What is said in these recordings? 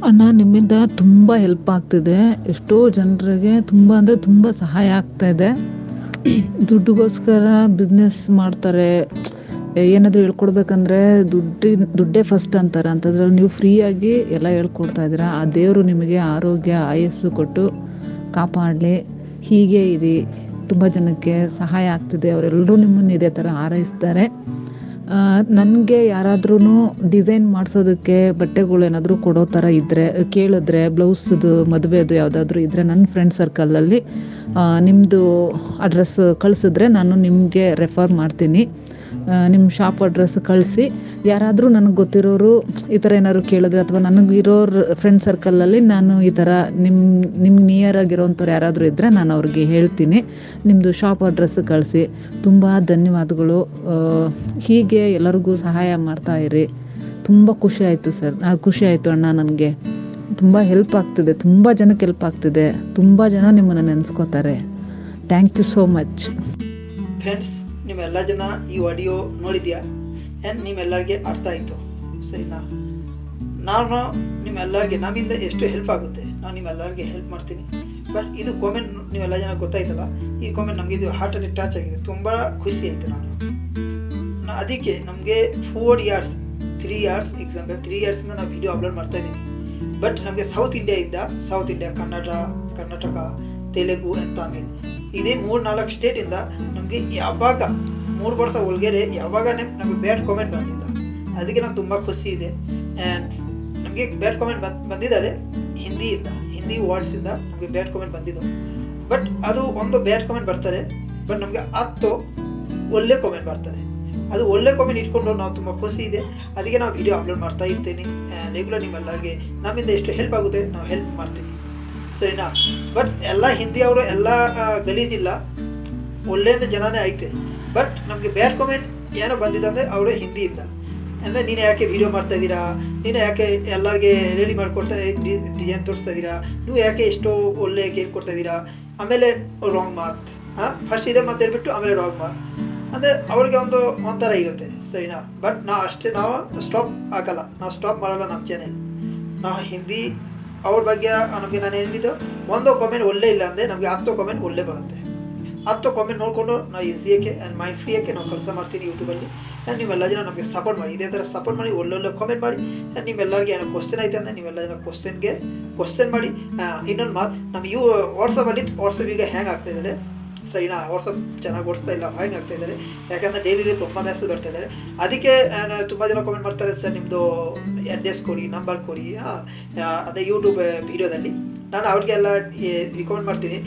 ಅಣ್ಣ ನಿಮ್ಮಿಂದ ತುಂಬ ಹೆಲ್ಪ್ ಆಗ್ತಿದೆ. ಎಷ್ಟೋ ಜನರಿಗೆ ತುಂಬ ಅಂದರೆ ತುಂಬ ಸಹಾಯ ಆಗ್ತಾ ಇದೆ. ದುಡ್ಡಿಗೋಸ್ಕರ ಬಿಸ್ನೆಸ್ ಮಾಡ್ತಾರೆ. ಏನಾದರೂ ಹೇಳ್ಕೊಡ್ಬೇಕಂದ್ರೆ ದುಡ್ಡೇ ಫಸ್ಟ್ ಅಂತಾರೆ. ಅಂಥದ್ರಲ್ಲಿ ನೀವು ಫ್ರೀಯಾಗಿ ಎಲ್ಲ ಹೇಳ್ಕೊಡ್ತಾ ಇದ್ದೀರಾ. ಆ ದೇವರು ನಿಮಗೆ ಆರೋಗ್ಯ ಆಯಸ್ಸು ಕೊಟ್ಟು ಕಾಪಾಡಲಿ. ಹೀಗೆ ಇರಿ. ತುಂಬ ಜನಕ್ಕೆ ಸಹಾಯ ಆಗ್ತಿದೆ. ಅವರೆಲ್ಲರೂ ನಿಮ್ಮನ್ನು ಇದೇ ಥರ ಹಾರೈಸ್ತಾರೆ. ನನಗೆ ಯಾರಾದ್ರೂ ಡಿಸೈನ್ ಮಾಡಿಸೋದಕ್ಕೆ ಬಟ್ಟೆಗಳು ಏನಾದರೂ ಕೊಡೋ ಥರ ಇದ್ದರೆ ಕೇಳಿದ್ರೆ, ಬ್ಲೌಸ್ದು ಮದುವೆದು ಯಾವುದಾದ್ರೂ ಇದ್ದರೆ ನನ್ನ ಫ್ರೆಂಡ್ ಸರ್ಕಲಲ್ಲಿ ನಿಮ್ಮದು ಅಡ್ರೆಸ್ ಕಳಿಸಿದ್ರೆ ನಾನು ನಿಮಗೆ ರೆಫರ್ ಮಾಡ್ತೀನಿ. ನಿಮ್ಮ ಶಾಪ್ ಅಡ್ರೆಸ್ ಕಳಿಸಿ. ಯಾರಾದರೂ ನನಗೆ ಗೊತ್ತಿರೋರು ಈ ಥರ ಏನಾದ್ರು ಕೇಳಿದ್ರೆ ಅಥವಾ ನನಗಿರೋರು ಫ್ರೆಂಡ್ ಸರ್ಕಲಲ್ಲಿ ನಾನು ಈ ಥರ ನಿಮ್ಮ ನಿಯರ್ ಆಗಿರೋಂಥವ್ರು ಯಾರಾದರೂ ಇದ್ದರೆ ನಾನು ಅವ್ರಿಗೆ ಹೇಳ್ತೀನಿ. ನಿಮ್ಮದು ಶಾಪ್ ಅಡ್ರೆಸ್ ಕಳಿಸಿ. ತುಂಬ ಧನ್ಯವಾದಗಳು. ಹೀಗೆ ಎಲ್ಲರಿಗೂ ಸಹಾಯ ಮಾಡ್ತಾಯಿರಿ. ತುಂಬ ಖುಷಿ ಆಯಿತು ಸರ್. ಖುಷಿ ಆಯಿತು ಅಣ್ಣ. ನನಗೆ ತುಂಬ ಹೆಲ್ಪ್ ಆಗ್ತಿದೆ. ತುಂಬ ಜನಕ್ಕೆ ಹೆಲ್ಪ್ ಆಗ್ತಿದೆ. ತುಂಬ ಜನ ನಿಮ್ಮನ್ನು ನೆನೆಸ್ಕೋತಾರೆ. Thank you so much. Friends, ನಿಮ್ಮೆಲ್ಲ ಜನ ಈ ಆಡಿಯೋ ನೋಡಿದ್ಯಾ ಆ್ಯಂಡ್ ನಿಮ್ಮೆಲ್ಲರಿಗೆ ಅರ್ಥ ಆಯಿತು, ಸರಿನಾ? ನಾನು ನಿಮ್ಮೆಲ್ಲರಿಗೆ ನಮ್ಮಿಂದ ಎಷ್ಟು ಹೆಲ್ಪ್ ಆಗುತ್ತೆ ನಾನು ನಿಮ್ಮೆಲ್ಲರಿಗೆ ಹೆಲ್ಪ್ ಮಾಡ್ತೀನಿ. ಬಟ್ ಇದು ಕಾಮೆಂಟ್ ನೀವೆಲ್ಲ ಜನ ಗೊತ್ತಾಯ್ತಲ್ಲ, ಈ ಕಾಮೆಂಟ್ ನಮಗೆ ಇದು ಹಾರ್ಟಲ್ಲಿ ಟಚ್ ಆಗಿದೆ. ತುಂಬ ಖುಷಿ ಆಯಿತು. ಅದಕ್ಕೆ ನಮಗೆ 4 years 3 years ಎಕ್ಸಾಂಪಲ್ 3 yearsಯಿಂದ ನಾವು ವಿಡಿಯೋ ಅಪ್ಲೋಡ್ ಮಾಡ್ತಾಯಿದ್ದೀನಿ. ಬಟ್ ನಮಗೆ south India Karnataka, Telugu and Tamil ಇದೇ 3-4 ಸ್ಟೇಟಿಂದ ನಮಗೆ ಯಾವಾಗ 3 ವರ್ಷ ಒಳಗಡೆ ಯಾವಾಗನೇ ನಮಗೆ ಬ್ಯಾಡ್ ಕಾಮೆಂಟ್ ಬಂದಿಲ್ಲ. ಅದಕ್ಕೆ ನಂಗೆ ತುಂಬ ಖುಷಿ ಇದೆ. ಆ್ಯಂಡ್ ನಮಗೆ ಬ್ಯಾಡ್ ಕಾಮೆಂಟ್ ಬಂದಿದ್ದಾರೆ ಹಿಂದಿ ವರ್ಡ್ಸಿಂದ ನಮಗೆ ಬ್ಯಾಡ್ ಕಾಮೆಂಟ್ ಬಂದಿದ್ದು. ಬಟ್ ಅದು ಒಂದು ಬ್ಯಾಡ್ ಕಾಮೆಂಟ್ ಬರ್ತಾರೆ, ಬಟ್ ನಮಗೆ 10 ಒಳ್ಳೆ ಕಾಮೆಂಟ್ ಬರ್ತಾರೆ. ಅದು ಒಳ್ಳೆ ಕಾಮೆಂಟ್ ಇಟ್ಕೊಂಡು ನಾವು ತುಂಬ ಖುಷಿ ಇದೆ. ಅದಕ್ಕೆ ನಾವು ವಿಡಿಯೋ ಅಪ್ಲೋಡ್ ಮಾಡ್ತಾ ಇರ್ತೀನಿ. ರೆಗ್ಯುಲರ್ ನಿಮ್ಮೆಲ್ಲರಿಗೆ ನಮ್ಮಿಂದ ಎಷ್ಟು ಹೆಲ್ಪ್ ಆಗುತ್ತೆ ನಾವು ಹೆಲ್ಪ್ ಮಾಡ್ತೀವಿ, ಸರಿನಾ? ಬಟ್ ಎಲ್ಲ ಹಿಂದಿಯವರು ಎಲ್ಲ ಗಲೀಜಿಲ್ಲ, ಒಳ್ಳೆಯ ಜನನೇ ಐತೆ. ಬಟ್ ನಮಗೆ ಬ್ಯಾಡ್ ಕಾಮೆಂಟ್ ಏನೋ ಬಂದಿದೆ ಅಂದರೆ ಅವರು ಹಿಂದಿಯಿಂದ ಅಂದರೆ ನೀನು ಯಾಕೆ ವಿಡಿಯೋ ಮಾಡ್ತಾಯಿದ್ದೀರಾ, ನೀನು ಯಾಕೆ ಎಲ್ಲರಿಗೆ ರೆಡಿ ಮಾಡಿಕೊಡ್ತಾ ಡಿಸೈನ್ ತೋರಿಸ್ತಾ ಇದ್ದೀರಾ, ನೀವು ಯಾಕೆ ಎಷ್ಟೋ ಒಳ್ಳೆ ಕೇಳ್ಕೊಡ್ತಾ ಇದ್ದೀರಾ, ಆಮೇಲೆ ರಾಂಗ್ ಮಾತು, ಫಸ್ಟ್ ಇದೆ ಮಾತು ಹೇಳ್ಬಿಟ್ಟು ಆಮೇಲೆ ರಾಂಗ್ ಮಾತು ಅಂದರೆ ಅವ್ರಿಗೆ ಒಂಥರ ಇರುತ್ತೆ, ಸರಿನಾ? ಬಟ್ ನಾವು ಸ್ಟಾಪ್ ಆಗಲ್ಲ, ನಾವು ಸ್ಟಾಪ್ ಮಾಡಲ್ಲ. ನಮ್ಮ ಚಾನೆಲ್ ನಾವು ಹಿಂದಿ ಅವ್ರ ಬಗ್ಗೆ ನಮಗೆ ನಾನು ಹೇಳಿದ್ದು ಒಂದು ಕಾಮೆಂಟ್ ಒಳ್ಳೆ ಇಲ್ಲ ಅಂದರೆ ನಮಗೆ 10 ಕಾಮೆಂಟ್ ಒಳ್ಳೆ ಬರುತ್ತೆ. 10 ಕಾಮೆಂಟ್ ನೋಡಿಕೊಂಡು ನಾವು ಈಸಿಯಾಗೆ ಆ್ಯಂಡ್ ಮೈಂಡ್ ಫ್ರೀಯಾಗೆ ನಾವು ಕೆಲಸ ಮಾಡ್ತೀನಿ ಯೂಟ್ಯೂಬಲ್ಲಿ. ಆ್ಯಂಡ್ ನೀವೆಲ್ಲ ಜನ ನಮಗೆ ಸಪೋರ್ಟ್ ಮಾಡಿ, ಇದೇ ಥರ ಸಪೋರ್ಟ್ ಮಾಡಿ, ಒಳ್ಳೊಳ್ಳೆ ಕಾಮೆಂಟ್ ಮಾಡಿ. ಆ್ಯಂಡ್ ನಿಮ್ಮೆಲ್ಲರಿಗೆ ಏನೋ ಕ್ವಶನ್ ಐತೆ ಅಂದರೆ ನೀವೆಲ್ಲ ಜನ ಕ್ವಶನ್ ಮಾಡಿ. ಇನ್ನೊಂದು ಮಾತು, ನಮ್ಮ ವಾಟ್ಸಪ್ ಈಗ ಹ್ಯಾಂಗ್ ಆಗ್ತಾಯಿದ್ದಾರೆ, ಸರಿನಾ? ವಾಟ್ಸಪ್ ಚೆನ್ನಾಗಿ ಓಡಿಸ್ತಾ ಇಲ್ಲ, ಹ್ಯಾಂಗ್ ಆಗ್ತಾ ಇದ್ದಾರೆ. ಯಾಕಂದರೆ ಡೈಲಿ ತುಂಬ ಮೆಸೇಜ್ ಬರ್ತಾ ಇದ್ದಾರೆ. ಅದಕ್ಕೆ ತುಂಬ ಜನ ಕಾಮೆಂಟ್ ಮಾಡ್ತಾರೆ, ಸರ್ ನಿಮ್ಮದು ಅಡ್ರೆಸ್ ಕೊಡಿ, ನಂಬರ್ ಕೊಡಿ. ಅದೇ ಯೂಟ್ಯೂಬ್ ವೀಡಿಯೋದಲ್ಲಿ ನಾನು ಅವ್ರಿಗೆಲ್ಲ ರಿಕಮೆಂಡ್ ಮಾಡ್ತೀನಿ.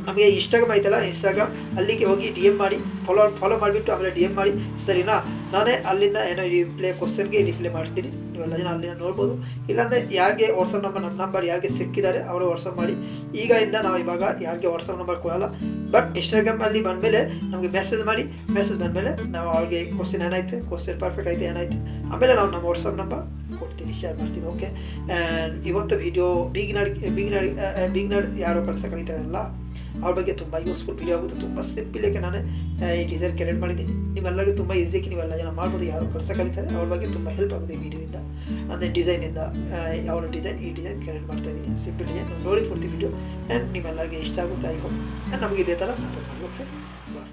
ನಮಗೆ ಇನ್ಸ್ಟಾಗ್ರಾಮ್ ಐತಲ್ಲ, ಇನ್ಸ್ಟಾಗ್ರಾಮ್ ಅಲ್ಲಿಗೆ ಹೋಗಿ DM ಮಾಡಿ, ಫಾಲೋ ಮಾಡಿಬಿಟ್ಟು ಆಮೇಲೆ DM ಮಾಡಿ, ಸರಿನಾ? ನಾನೇ ಅಲ್ಲಿಂದ ಏನೋ ಕ್ವಶನ್ಗೆ ರಿಪ್ಲೈ ಮಾಡ್ತೀನಿ. ನೀವೆಲ್ಲ ಜನ ಅಲ್ಲಿಂದ ನೋಡ್ಬೋದು. ಇಲ್ಲಾಂದರೆ ಯಾರಿಗೆ ವಾಟ್ಸಪ್ ನಂಬರ್ ನನ್ನ ನಂಬರ್ ಯಾರಿಗೆ ಸಿಕ್ಕಿದ್ದಾರೆ ಅವರು ವಾಟ್ಸಪ್ ಮಾಡಿ. ನಾವು ಇವಾಗ ಯಾರಿಗೆ ವಾಟ್ಸಪ್ ನಂಬರ್ ಕೊಡಲ್ಲ. ಬಟ್ ಇನ್ಸ್ಟಾಗ್ರಾಮಲ್ಲಿ ಬಂದಮೇಲೆ ನಮಗೆ ಮೆಸೇಜ್ ಮಾಡಿ, ಮೆಸೇಜ್ ಬಂದಮೇಲೆ ನಾವು ಅವ್ರಿಗೆ ಕ್ವಶನ್ ಏನಾಯ್ತು, ಕ್ವಶನ್ ಪರ್ಫೆಕ್ಟ್ ಐತೆ ಏನಾಯ್ತು, ಆಮೇಲೆ ನಾವು ನಮ್ಮ ವಾಟ್ಸಪ್ ನಂಬರ್ ಕೊಡ್ತೀನಿ, ಶೇರ್ ಮಾಡ್ತೀನಿ. ಓಕೆ. ಆ್ಯಂಡ್ ಇವತ್ತು ವಿಡಿಯೋ ಬಿಗಿನರ್ ಯಾರೋ ಕಳ್ಸೋ ಕಲಿತಾರಲ್ಲ ಅವ್ರ ಬಗ್ಗೆ ತುಂಬ ಯೂಸ್ಫುಲ್ ವಿಡಿಯೋ ಆಗುತ್ತೆ. ತುಂಬ ಸಿಂಪಲ್ಲಾಗಿ ನಾನು ಈ ಡಿಸೈನ್ ಕ್ರಿಯೇಟ್ ಮಾಡಿದ್ದೀನಿ. ನೀವೆಲ್ಲರಿಗೂ ತುಂಬ ಈಸಿಯಾಗಿ ನೀವೆಲ್ಲ ಜನ ಮಾಡ್ಬೋದು. ಯಾರು ಕಳ್ಸೋ ಕಲಿತಾರೆ ಅವ್ರ ಬಗ್ಗೆ ತುಂಬ ಹೆಲ್ಪ್ ಆಗುತ್ತೆ ಈ ವಿಡಿಯೋಯಿಂದ. ಅಂದರೆ ಡಿಸೈನಿಂದ ಯಾವ ಡಿಸೈನ್ ಈ ಡಿಸೈನ್ ಕ್ರಿಯೇಟ್ ಮಾಡ್ತಾಯಿದ್ದೀನಿ, ಸಿಂಪಲ್ ಡಿಸೈನ್ ನೋಡಿ ಕೊಡ್ತೀವಿ ವಿಡಿಯೋ. ಆ್ಯಂಡ್ ನಿಮ್ಮೆಲ್ಲರಿಗೆ ಇಷ್ಟ ಆಗುತ್ತೆ ಐಕೊಂಡು. ಆ್ಯಂಡ್ ನಮಗೆ ಇದೇ ಥರ ಸಪೋರ್ಟ್ ಮಾಡಿ. ಓಕೆ, ಬಾಯ್.